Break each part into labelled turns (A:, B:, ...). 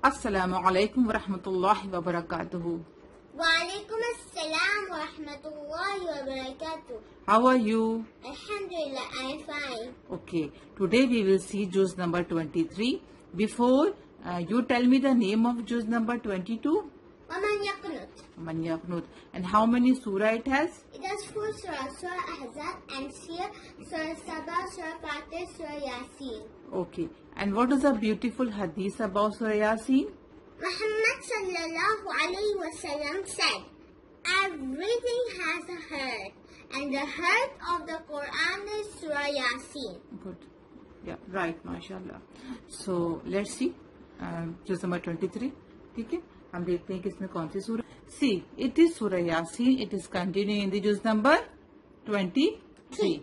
A: Assalamu alaikum wa rahmatullahi wa barakatuhu.
B: Wa alaikum assalam wa rahmatullahi wa barakatuh.
A: How are you?
B: Alhamdulillah, I am fine.
A: Okay, today we will see juzz number 23. Before you tell me the name of juzz number 22.
B: وَمَنْ يَقْنُتْ.
A: Man Yaqnut. And how many surah it has?
B: It has 4 surah, Surah Az-Zumar and Surah Sad, Surah Fatih, Surah Yasin.
A: Okay, and what is the beautiful hadith about Surah Yasin?
B: Muhammad sallallahu alayhi wa sallam said, everything has a heart, and the heart of the Quran is Surah Yasin.
A: Good. Yeah, right, mashallah. So let's see juzz number 23. ठीक है, हम देखते हैं कि इसमें कौन सी सूरह. See, it is Surah Yasin. It is continuing in the juzz number 23.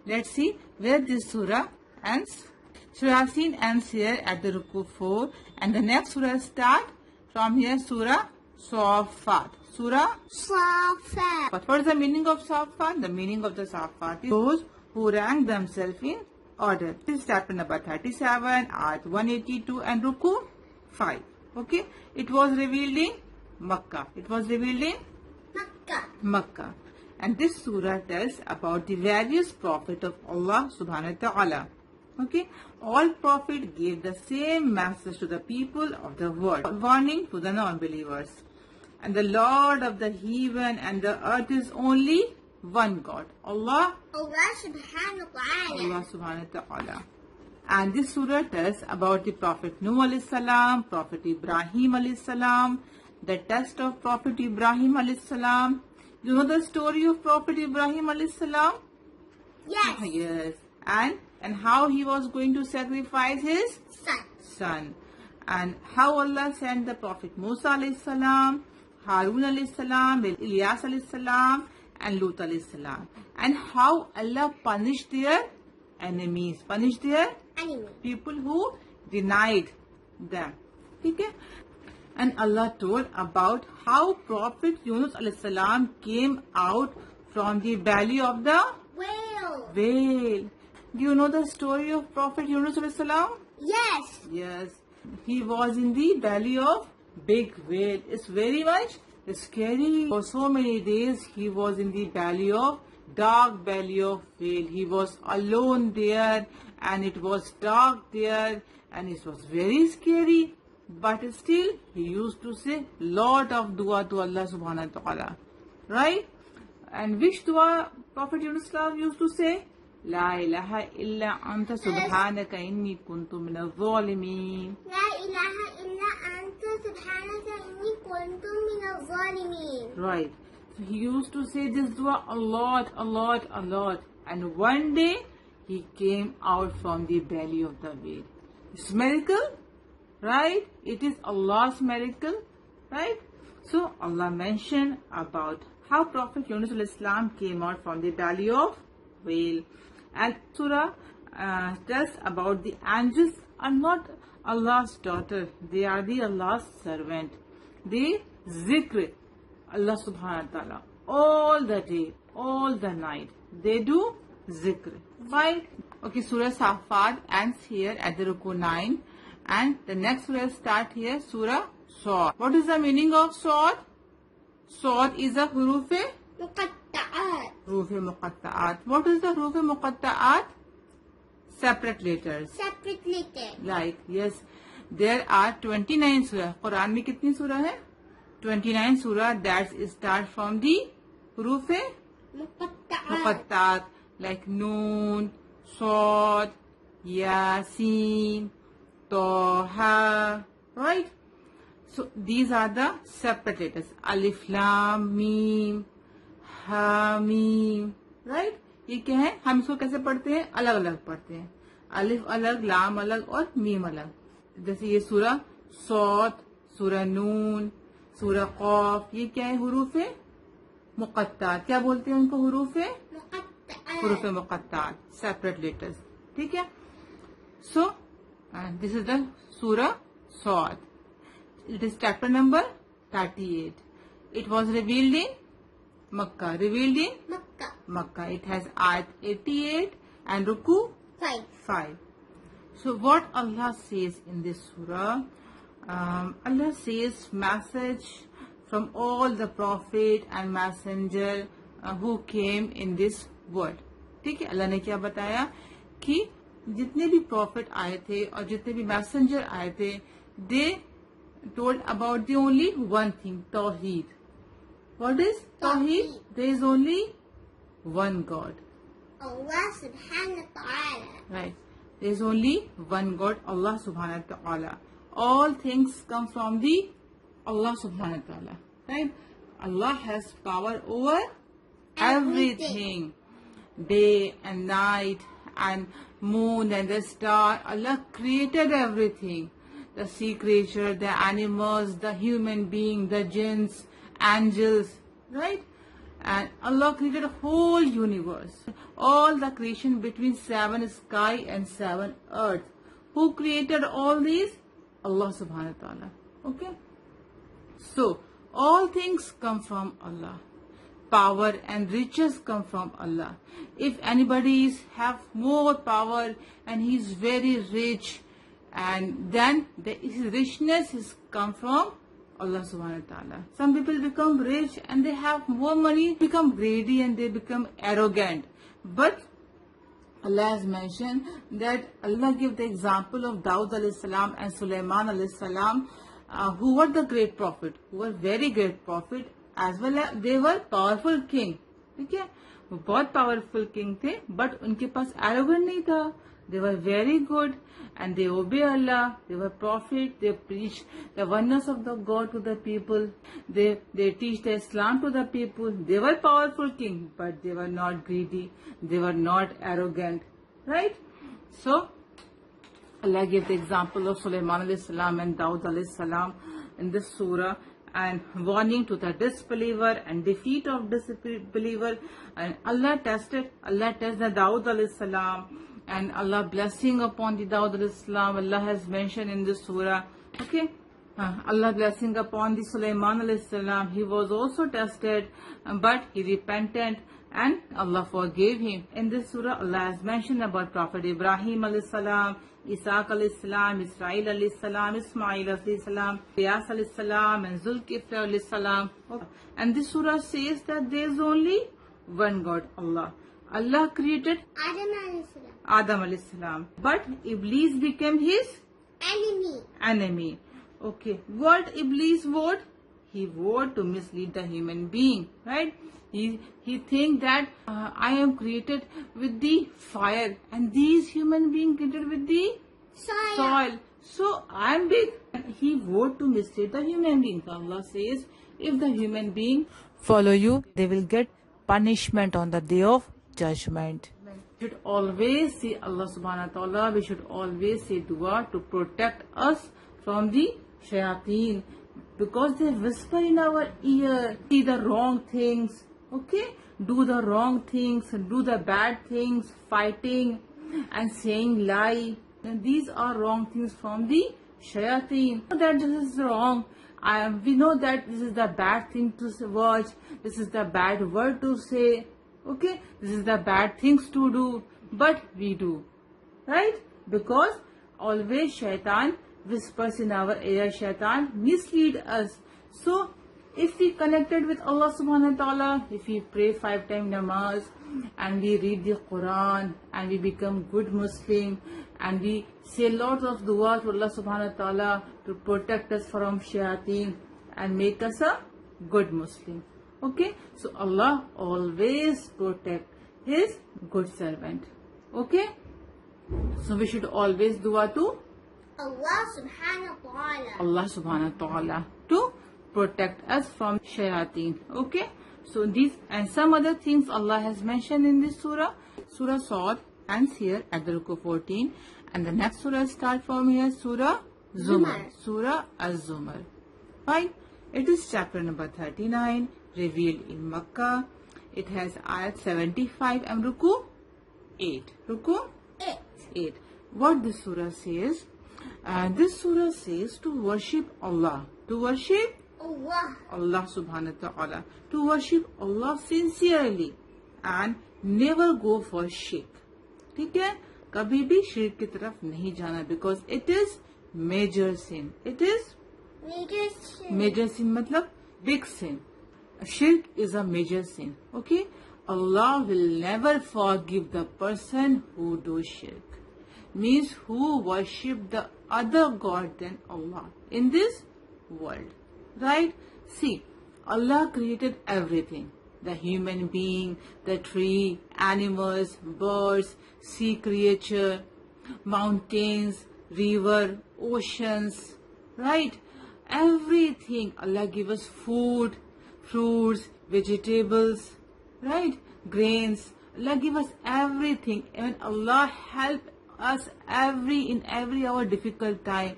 A: Let's see where this surah ends. Surah Yasin ends here at the ruku 4, and the next surah start from here. Surah Sad. Surah
B: Safat.
A: What is the meaning of Safat? The meaning of the Safat is those who rank themselves in order. This is chapter number 37, ayat 182 and ruku 5. Okay, it was revealed in Makkah. It was revealed in Makkah. And this surah tells about the various prophets of Allah subhanahu wa ta'ala. Okay, all prophets gave the same message to the people of the world, warning to the non-believers. And the Lord of the heaven and the earth is only one God, Allah
B: subhanahu wa ta'ala.
A: Allah subhanahu wa ta'ala. And this surah tells about the Prophet Nuh alayhi salam, Prophet Ibrahim alayhi salam, the test of Prophet Ibrahim alayhi salam. You know the story of Prophet Ibrahim alayhi salam?
B: Yes.
A: Yes. And how he was going to sacrifice his son. And how Allah sent the Prophet Musa alayhi salam, Harun alayhi salam, Ilyas alayhi salam, and Lut alayhi salam. And how Allah punished their enemies, punished their people who denied them. Okay? And Allah told about how Prophet Yunus alayhi salam came out from the belly of the whale. Do you know the story of Prophet Yunus alayhi salam?
B: Yes.
A: Yes. He was in the belly of big whale. It's very much scary. For so many days he was in the belly of dark belly of whale. He was alone there, and it was dark there, and it was very scary. But still he used to say lot of dua to Allah subhanahu wa ta'ala. Right? And which dua Prophet Yunus used to say? La ilaha illa anta subhanaka inni kuntu minaz zalimin.
B: La ilaha illa anta subhanaka inni kuntu minaz zalimin.
A: Right. So he used to say this dua a lot. And one day he came out from the belly of the whale. It's miracle, right? It is Allah's miracle, right? So Allah mentioned about how Prophet Yunus al-Islam came out from the belly of whale. And surah tells about the angels are not Allah's daughter. They are the Allah's servant. They zikr Allah subhanahu wa ta'ala all the day, all the night. They do zikr. Right? Okay, Surah Safat ends here at the ruku 9. And the next surah start here, Surah Sad. What is the meaning of Sad? Sad is a hurufe
B: Muqatta'at.
A: muqatta'at. What is the hurufe muqatta'at? Separate letters.
B: Separate letter.
A: Like, yes, there are 29 surah. Quran में कितनी surah है? 29 surah that start from the hurufe muqatta'at. Like Noon, Sad, Yasin, Taha. Right? So these are the separate letters. Alif, laam, meem, ha, meem. Right? ये क्या है? हम इसको कैसे पढ़ते हैं? अलग अलग पढ़ते हैं. अलिफ अलग, लाम अलग और मीम अलग. जैसे ये सूरह सौत, सूरह नून, सूरह कौफ. ये क्या है? हुरूफ मुक़त्तात. क्या बोलते हैं उनको? हुरूफ मुक़त्तात. Separate letters. ठीक है? So this is the Surah Sad. It is chapter number 38. It was revealed in Makkah. Revealed in Makkah. It has ayat 88 and ruku 5. So what Allah says in this surah, Allah says message from all the prophet and messenger who came in this world. ठीक है, अल्लाह ने क्या बताया कि जितने भी profit आए थे और जितने भी मैसेंजर आए थे, दे told about the only one thing, Tawheed. What is Tawheed? There is only one God.
B: Allah subhanahu wa ta'ala.
A: Right. There is only one God, Allah subhanahu wa ta'ala. All things come from the Allah subhanahu wa ta'ala. Right? Allah has power over everything. Day and night and moon and the star. Allah created everything. The sea creature, the animals, the human being, the jinns, angels, right? And Allah created a whole universe. All the creation between 7 sky and 7 earth. Who created all these? Allah subhanahu wa ta'ala. Okay? So, all things come from Allah. Power and riches come from Allah. If anybody have more power and he is very rich, and then his richness is come from Allah subhanahu wa ta'ala. Some people become rich and they have more money, become greedy and they become arrogant. But Allah has mentioned that Allah gave the example of Dawud alayhi salam and Sulaiman alayhi salam, who were the great prophet, who were very great prophet, as well as they were powerful king. ठीक है, वो बहुत powerful king थे, but उनके पास arrogant नहीं था. They were very good and they obey Allah. They were prophet. They preach the oneness of the God to the people. They teach the Islam to the people. They were powerful king, but they were not greedy. They were not arrogant. Right? So, Allah gave the example of Sulaiman alayhi salam and Dawud alayhi salam in this surah, and warning to the disbeliever and defeat of disbeliever. And Allah tested the Dawud alayhi salam. And Allah blessing upon the Dawud alayhi salam, Allah has mentioned in this surah. Okay, Allah blessing upon the Sulaiman alayhi salam. He was also tested, but he repented and Allah forgave him. In this surah, Allah has mentioned about Prophet Ibrahim alayhi salam, Isaac alayhi salam, Israel alayhi salam, Ismail alayhi salam, Riaz alayhi salam, and Zulkifl alayhi salam. And this surah says that there is only one God, Allah. Allah created Adam alayhi salam, but Iblis became his enemy. Okay, what Iblis vote? He vote to mislead the human being, right? He think that I am created with the fire and these human being created with the soil. So I am big. He vote to mislead the human being. So Allah says, if the human being follow you, they will get punishment on the day of judgment. We should always say Allah subhanahu wa ta'ala. We should always say dua to protect us from the shayateen, because they whisper in our ear, see the wrong things, okay, do the wrong things, do the bad things, fighting and saying lie. And these are wrong things from the shayateen. That this is wrong. We know that this is the bad thing to watch. This is the bad word to say. Okay, this is the bad things to do, but we do, right? Because always shaitan whispers in our ear, shaitan mislead us. So if we connected with Allah subhanahu wa ta'ala, if we pray 5 times namaz and we read the Quran and we become good Muslim and we say lots of dua to Allah subhanahu wa ta'ala to protect us from shayateen and make us a good Muslim. Okay, so Allah always protect his good servant. Okay, so we should always dua to
B: Allah subhanahu wa ta'ala.
A: Allah subhanahu wa ta'ala to protect us from shayateen. Okay, so these and some other things Allah has mentioned in this surah. Surah Sad ends here at the ruku 14, and the next surah start from here, Surah Zumar. Surah Az-Zumar. Fine. It is chapter number 39, revealed in Makkah. It has ayat 75 and ruku 8. Ruku 8. What this surah says? This surah says to worship Allah. To worship Allah subhanahu wa ta'ala. To worship Allah sincerely and never go for shirk. ठीक है, कभी भी शिर्क की तरफ नहीं जाना, because it is major sin. It is major sin मतलब big sin. Shirk is a major sin. Okay, Allah will never forgive the person who do shirk. Means who worship the other god than Allah in this world. Right? See, Allah created everything. The human being, the tree, animals, birds, sea creature, mountains, river, oceans, right? Everything. Allah give us food, fruits, vegetables, right? Grains. Allah give us everything. And Allah help us in every our difficult time.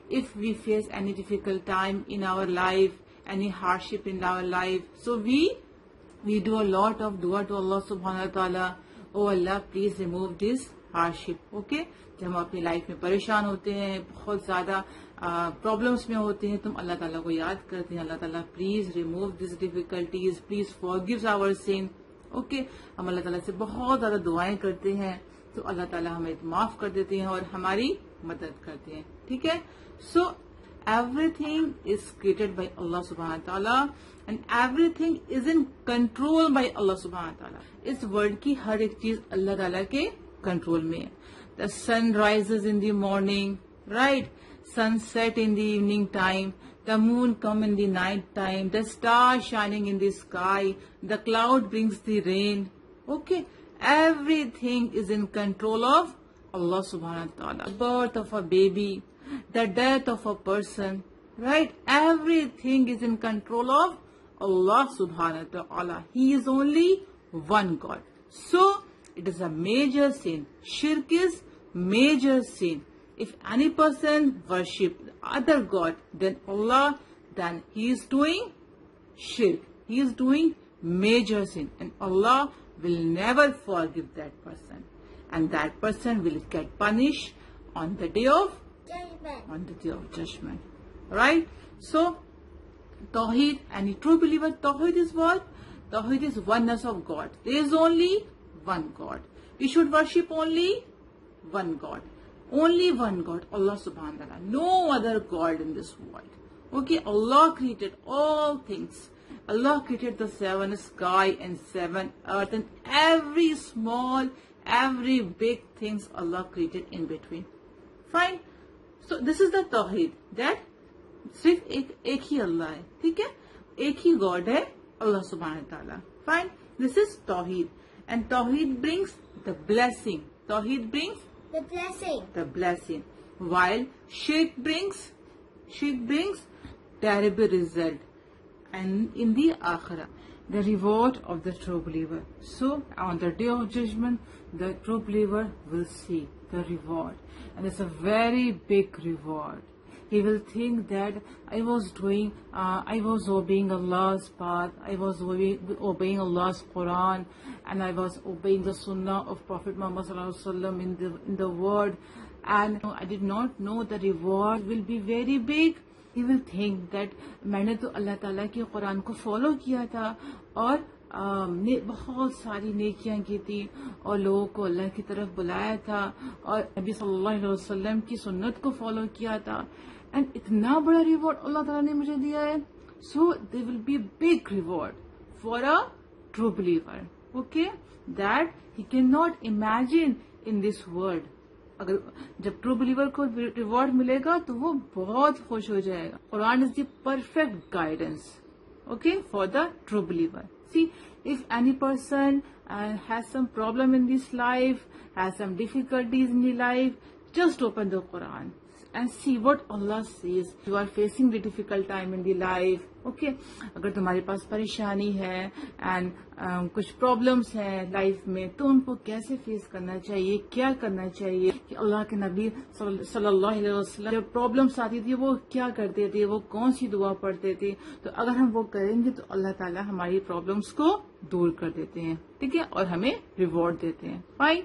A: If we face any difficult time in our life, any hardship in our life, so we do a lot of dua to Allah subhanahu wa ta'ala. Oh Allah, please remove this hardship. Okay? जब हम अपनी life में परेशान होते हैं, बहुत ज़्यादा problems में होते हैं, तो हम अल्लाह ताला को याद करते हैं, अल्लाह ताला please remove this difficulties, please forgive our sin. Okay, हम अल्लाह ताला से बहुत ज़्यादा दुआएं करते हैं, तो अल्लाह ताला हमें माफ कर देते हैं और हमारी मदद करते हैं. ठीक है? सो everything is created by Allah subhanahu wa ta'ala and everything is in control by Allah subhanahu wa ta'ala. इस वर्ल्ड की हर एक चीज अल्लाह ताला के कंट्रोल में है. The sun rises in the morning, right? Sunset in the evening time. The moon come in the night time. The stars shining in the sky. The cloud brings the rain. Okay, everything is in control of Allah subhanahu wa ta'ala. The birth of a baby, the death of a person, right? Everything is in control of Allah subhanahu wa ta'ala. He is only one God. So it is a major sin. Shirk is major sin. If any person worship other God than Allah, then he is doing shirk. He is doing major sin, and Allah will never forgive that person, and that person will get punished on the day of judgment. Right? So Tawheed, any true believer, Tawheed is what? Tawheed is oneness of God. There is only one God. We should worship only one God. Only one God, Allah subhanahu wa ta'ala. No other God in this world. Okay, Allah created all things. Allah created the 7 sky and 7 earth and every small, every big things Allah created in between. Fine. So this is the Tawheed, that सिर्फ एक ही अल्लाह है. ठीक है, एक ही God है, अल्लाह सुब्हानहू व तआला. फाइन, दिस इज तौहीद, एंड तौहीद ब्रिंग्स द ब्लेसिंग. तौहीद brings the blessing, while shirk brings terrible result, and in the akhirah the reward of the true believer. So on the day of judgment, the true believer will see the reward, and it's a very big reward. He will think that I was obeying Allah's path, I was obeying Allah's Quran, and I was obeying the Sunnah of Prophet Muhammad sallallahu alaihi wasallam in the word, and I did not know the reward will be very big. He will think that मैंने तो अल्लाह ताला के कुरान को follow किया था और बहुत सारी नेकियां की थी और लोगों को अल्लाह की तरफ बुलाया था और नबी सल्लल्लाहु अलैहि वसल्लम की सुन्नत को फॉलो किया था, एंड इतना बड़ा रिवॉर्ड अल्लाह ताला ने मुझे दिया है. So there will be big reward for a true believer. Okay, that he can not imagine in this world. अगर जब ट्रू बिलीवर को रिवॉर्ड मिलेगा तो वो बहुत खुश हो जाएगा. Quran is the perfect guidance, okay, for the true believer. See, if any person has some problem in this life, has some difficulties in the life, just open the Quran and see what Allah says. You are facing the difficult time in the life, okay? अगर तुम्हारे पास परेशानी है and कुछ problems हैं life में, तो उनको कैसे फेस करना चाहिए, क्या करना चाहिए. कि अल्लाह के नबी सल्लल्लाहु अलैहि वसल्लम जब प्रॉब्लम्स आती थी वो क्या करते थे, वो कौन सी दुआ पढ़ते थे. तो अगर हम वो करेंगे तो अल्लाह ताला हमारी प्रॉब्लम्स को दूर कर देते हैं. ठीक है, और हमें रिवॉर्ड देते हैं. Fine.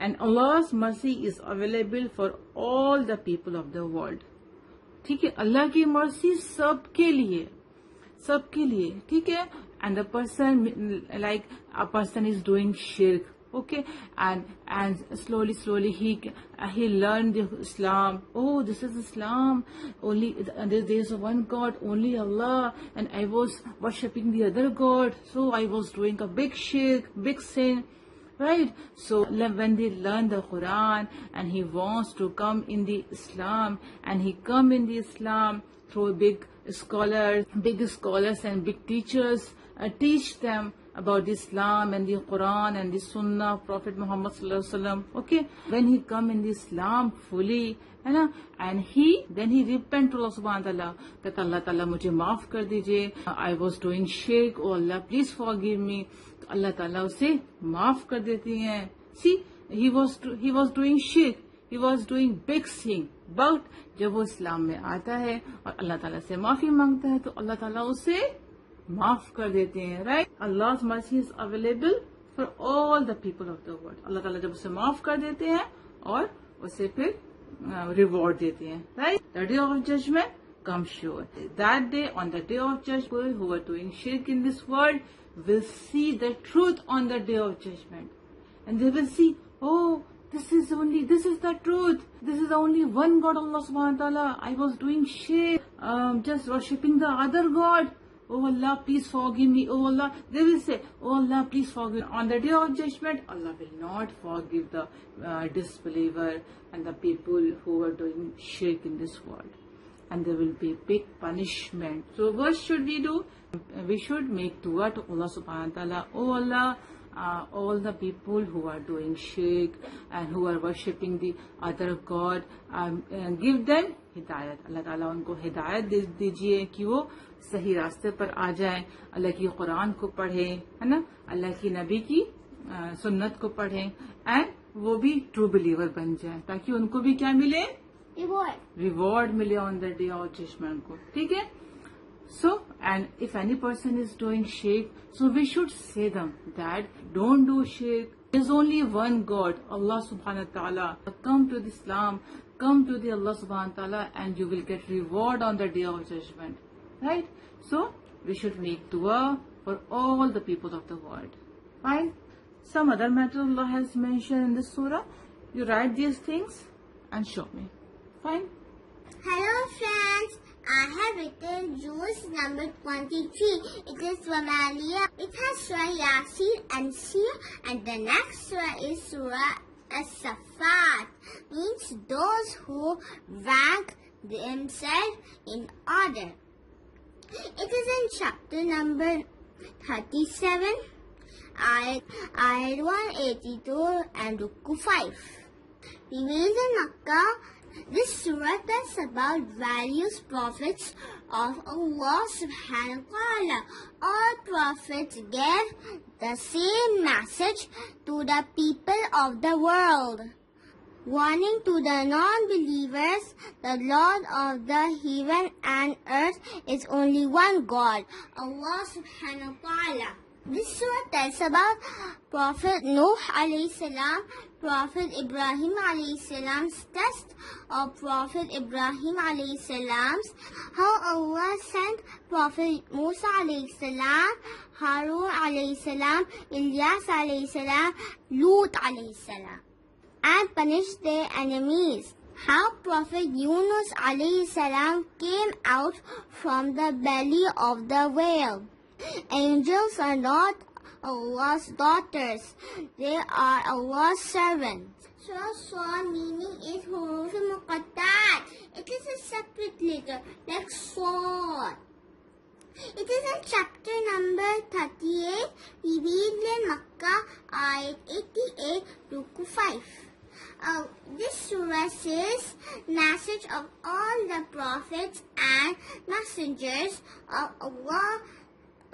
A: And Allah's mercy is available for all the people of the world. ठीक है, अल्लाह की मर्सी सबके लिए. ठीक है. And the person, like a person is doing shirk, Okay, and slowly he learned the Islam. Oh, this is Islam. Only there is one God, only Allah, and I was worshipping the other God, so I was doing a big shirk, big sin. Right? So when they learn the Quran and he wants to come in the Islam, and he come in the Islam through big scholars and big teachers teach them about Islam and the Quran and the Sunnah of Prophet Muhammad sallallahu alaihi wasallam. Okay, when he come in the Islam fully, है ना, and then he repent to Allah subhanahu wa ta'ala, that Allah ta'ala मुझे माफ कर दीजिए, I was doing shirk, oh Allah please forgive me. तो Allah ta'ala उसे माफ कर देती हैं. See, he was doing shirk, he was doing big sin, but जब वो इस्लाम में आता है और अल्लाह ताला से माफी मांगता है तो अल्लाह ताला उसे माफ कर देते हैं. Right? Allah's mercy is available for all the people of the world. अल्लाह ताला जब उसे माफ कर देते हैं और उसे फिर रिवॉर्ड देते हैं. Right? The day of judgment comes sure. That day, on the day of judgment, people who are doing shirk in this world will see the truth on the day of judgment, and they will see, oh, this is the truth. This is the only one God, Allah subhanahu wa ta'ala. I was doing shirk, just worshipping the other God. Oh Allah, please forgive me. Oh Allah, they will say, oh Allah, please forgive. On the day of judgment, Allah will not forgive the disbeliever and the people who are doing shirk in this world. And there will be big punishment. So what should we do? We should make dua to Allah subhanahu wa ta'ala. Oh Allah, all the people who are doing shirk and who are worshipping the other God, give them hidayat. Allah Ta'ala उनको हिदायत दीजिए कि वो सही रास्ते पर आ जाएं, अल्लाह की कुरान को पढ़ें, है ना, अल्लाह की नबी की सुन्नत को पढ़ें, एंड वो भी ट्रू बिलीवर बन जाएं, ताकि उनको भी क्या मिले? रिवॉर्ड मिले on the day of judgment को. ठीक है? So, and if any person is doing shirk, so we should say them that don't do shirk. There's only one God, Allah subhanahu wa ta'ala. Come to the Islam, come to the Allah subhanahu wa ta'ala, and you will get reward on the day of judgment. Right? So, we should make dua for all the people of the world. Fine? Some other matter Allah has mentioned in this surah. You write these things and show me. Fine?
B: Hello friends, I have written juzz number 23. It is Somalia. It has Surah Yasin and Sia, and the next surah is Surah Sad, means those who rank themselves in order. It is in chapter number 37, ayat 182 and ruku 5. Revealed in Makkah. This surah tells about various prophets of Allah subhanahu wa ta'ala. All prophets gave the same message to the people of the world, warning to the non-believers, the Lord of the heaven and earth is only one God, Allah subhanahu wa ta'ala. This surah tells about Prophet Nuh alayhi salam, Prophet Ibrahim alayhi salam's test of Prophet Ibrahim alayhi salam's, how Allah sent Prophet Musa alayhi salam, Harun alayhi salam, Ilyas alayhi salam, Lut alayhi salam, and punished their enemies. How Prophet Yunus alayhi salam came out from the belly of the whale. Angels are not Allah's daughters, they are Allah's servants. Surah meaning is huruf muqattat. It is a separate letter like sword. It is in chapter number 38, revealed in Makkah, ayat 88 to 5. This surah says message of all the prophets and messengers of Allah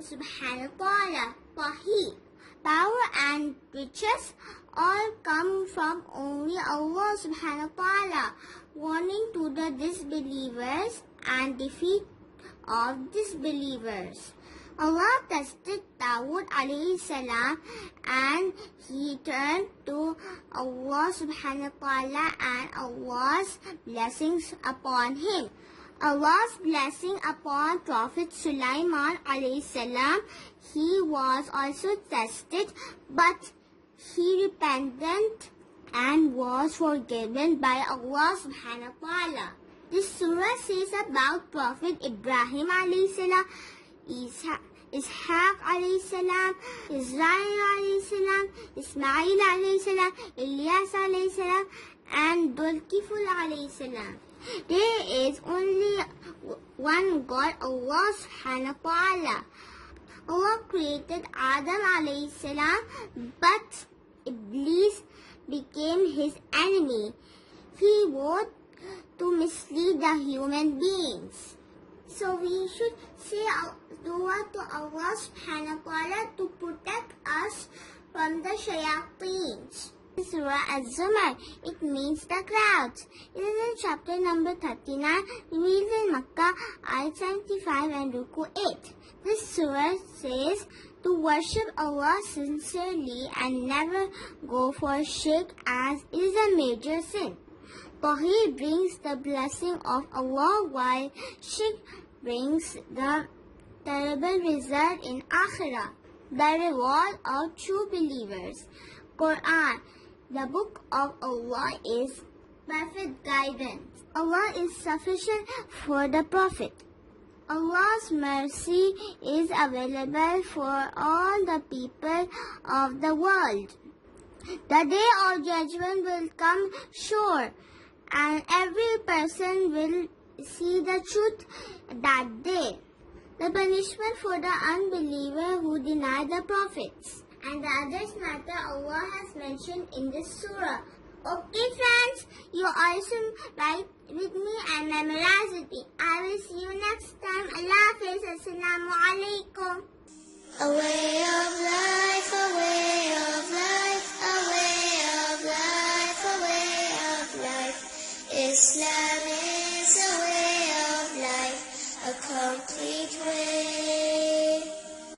B: subhanahu wa ta'ala. Wahi, power and riches all come from only Allah subhanahu wa ta'ala, warning to the disbelievers and defeat of disbelievers. Allah tested Dawood alayhi salam and he turned to Allah subhanahu wa ta'ala and Allah's blessings upon him. Allah's blessing upon Prophet Sulaiman alayhi salam, he was also tested, but he repented and was forgiven by Allah subhanahu wa ta'ala. This surah says about Prophet Ibrahim alayhi salam, Ishaq alayhi salam, Israel alayhi salam, Ismail alayhi salam, Ilyas alayhi salam, and Dulkiful alayhi salam. There is only one God, Allah subhanahu wa ta'ala. Allah created Adam alayhi salam, but Iblis became his enemy. He vowed to mislead the human beings. So we should say dua to Allah subhanahu wa ta'ala to protect us from the shayateens. Surah Az-Zumar, it means the crowds. It is in chapter number 39, revealed in Makkah, ayat 75 and ruku 8. This surah says to worship Allah sincerely and never go for shirk, as it is a major sin. Tawheed brings the blessing of Allah, while shirk brings the terrible result in Akhirah, the reward of true believers. Qur'an, the book of Allah, is perfect guidance. Allah is sufficient for the Prophet. Allah's mercy is available for all the people of the world. The day of judgment will come sure, and every person will see the truth that day. The punishment for the unbeliever who deny the prophets and the others matter Allah has mentioned in this surah. Okay friends, you also write with me and memorize with me. I will see you next time. Allah Hafiz. Assalamu alaikum. A way of life, a way of life, a way of life, a way of life. Islam is a way of life, a complete way.